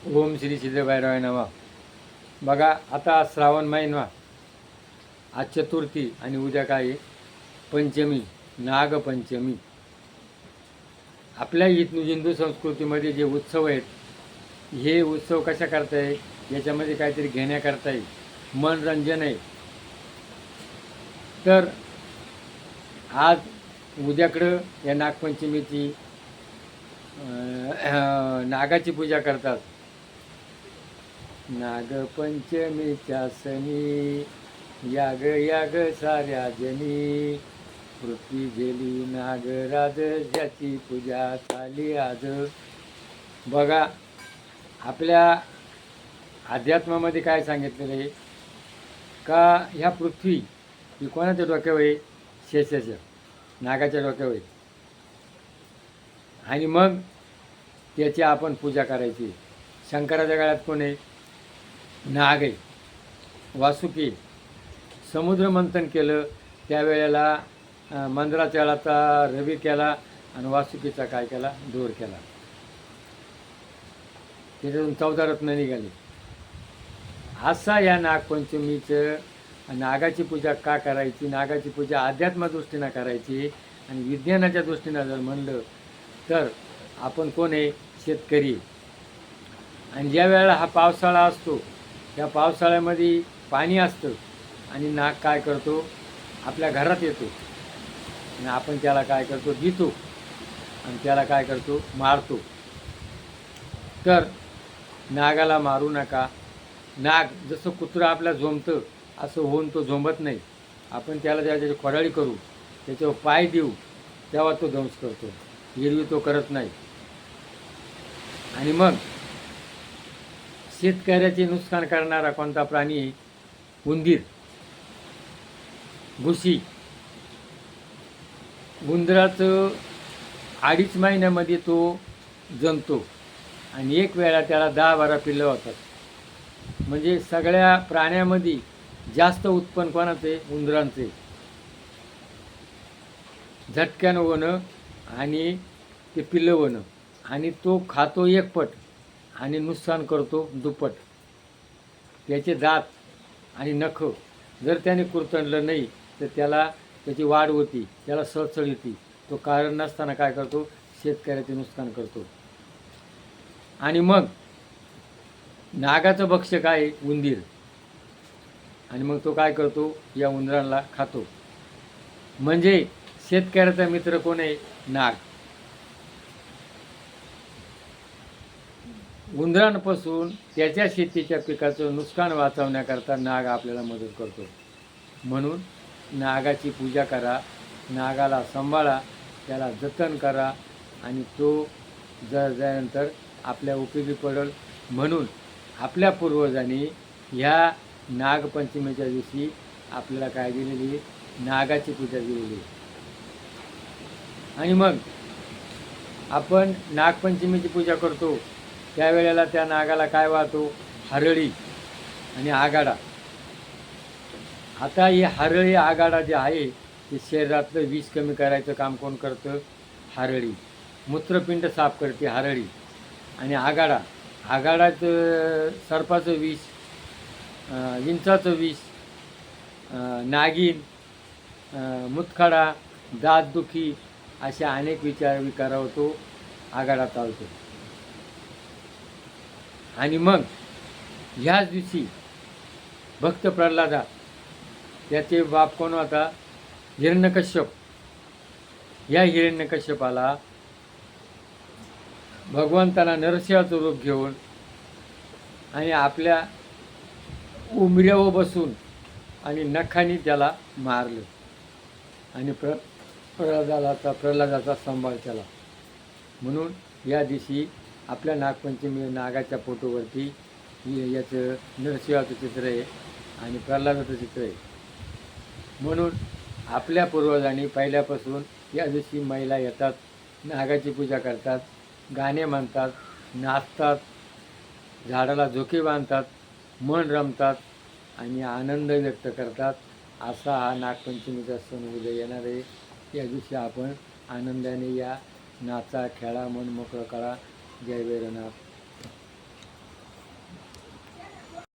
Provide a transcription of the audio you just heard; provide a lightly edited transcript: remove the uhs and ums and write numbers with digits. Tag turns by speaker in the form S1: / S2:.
S1: ओम श्री सिद्धभैरवाय नमः. बघा आता श्रावण महिना, आज चतुर्थी आणि उद्या काय आहे? पंचमी, नागपंचमी. आपल्या हिंदू संस्कृतीमध्ये जे उत्सव आहेत, हे उत्सव कशा करता येईल, याच्यामध्ये काहीतरी घेण्याकरता येईल, मनोरंजन आहे. तर आज उद्याकडं या नागपंचमीची नागाची पूजा करतात. नागपंचमीच्या सणी याग याग साऱ्या जनी, पृथ्वी गेली नागराज ज्याची पूजा झाली आज. बघा आपल्या अध्यात्मामध्ये काय सांगितलेलं आहे का, ह्या पृथ्वी ही कोणाच्या डोक्यावर आहे? शेषाच्या, नागाच्या डोक्यावर आहे. आणि मग त्याची आपण पूजा करायची. शंकराच्या काळात कोण आहे? नाग आहे, वासुकी. समुद्र मंथन केलं त्यावेळेला मंदराचळाचा रवी केला आणि वासुकीचा काय केला? दोर केला. त्याच्यातून 14 रत्न निघाली. असा या नागपंचमीचं नागाची पूजा का करायची? नागाची पूजा अध्यात्मदृष्टीनं करायची. आणि विज्ञानाच्या दृष्टीनं जर म्हणलं तर आपण कोण आहे? शेतकरी. आणि ज्या वेळेला हा पावसाळा असतो, त्या पावसाळ्यामध्ये पाणी असतं आणि नाग काय करतो? आपल्या घरात येतो आणि आपण त्याला काय करतो? भितो आणि त्याला काय करतो? मारतो. तर नागाला मारू नका. नाग जसं कुत्रा आपल्या झोंबतं असं होऊन तो झोंबत नाही. आपण त्याला त्याची खोडाळी करू, त्याच्यावर पाय देऊ, तेव्हा तो दंश करतो. एरवी तो करत नाही. आणि मग शेतकऱ्याचे नुकसान करणारा कोणता प्राणी? उंदीर, घुशी. उंदराचं 2.5 महिन्यामध्ये तो जमतो आणि एक वेळा त्याला 10-12 पिल्लं होतात. म्हणजे सगळ्या प्राण्यामध्ये जास्त उत्पन्न कोणाचे? उंदरांचे. झटक्यानं होणं आणि ते पिल्लं होणं. आणि तो खातो एकपट आणि नुकसान करतो दुप्पट. त्याचे दात आणि नखं जर त्याने कुरतडलं नाही तर त्याची वाढ होती, त्याला सळसळ येते. तो कारण नसताना काय करतो? शेतकऱ्याचे नुकसान करतो. आणि मग नागाचं भक्ष्य काय? उंदीर. आणि मग तो काय करतो? या उंदरांना खातो. म्हणजे शेतकऱ्याचा मित्र कोण आहे? नाग. उंदरांपासून त्याच्या शेतीच्या पिकाचं नुकसान वाचवण्याकरता नाग आपल्याला मदत करतो. म्हणून नागाची पूजा करा, नागाला सांभाळा, त्याला जतन करा आणि तो त्यानंतर आपल्या उपयोगी पडेल. म्हणून आपल्या पूर्वजांनी ह्या नागपंचमीच्या दिवशी आपल्याला काय दिलेली? नागाची पूजा दिलेली. आणि मग आपण नागपंचमीची पूजा करतो त्यावेळेला त्या नागाला काय वाहतो? हरळी आणि आगाडा. आता हे हरळी आगाडा जे आहे ते शरीरातलं विष कमी करायचं काम कोण करतं? हरळी. मूत्रपिंड साफ करते हरळी. आणि आगाडाचं सर्पाचं विष, विंचाचं विष, नागिन, मुतखडा, दातदुखी अशा अनेक विकारावर तो आगाडा चालतो. आणि मग ह्याच दिवशी भक्त प्रल्हादा, त्याचे बाप कोण होता? हिरण्यकश्यप. या हिरण्यकश्यपाला भगवंताला नरसिंहाचं रूप घेऊन आणि आपल्या उमऱ्यावर बसून आणि नखानी त्याला मारलं आणि प्रल्हादाचा सांभाळ केला. म्हणून या दिवशी आपल्या नागपंचमी नागाच्या फोटोवरती याचं नरसिंहाचं चित्र आहे आणि प्रल्हादाचं चित्र आहे. म्हणून आपल्या पूर्वजांनी पहिल्यापासून या दिवशी महिला येतात, नागाची पूजा करतात, गाणे म्हणतात, नाचतात, झाडाला झोके बांधतात, मन रमतात आणि आनंद व्यक्त करतात. असा हा नागपंचमीचा सण उद्या येणार आहे. या दिवशी आपण आनंदाने या नाचा, खेळा, मन मोकळं करा. जय भैरवनाथ.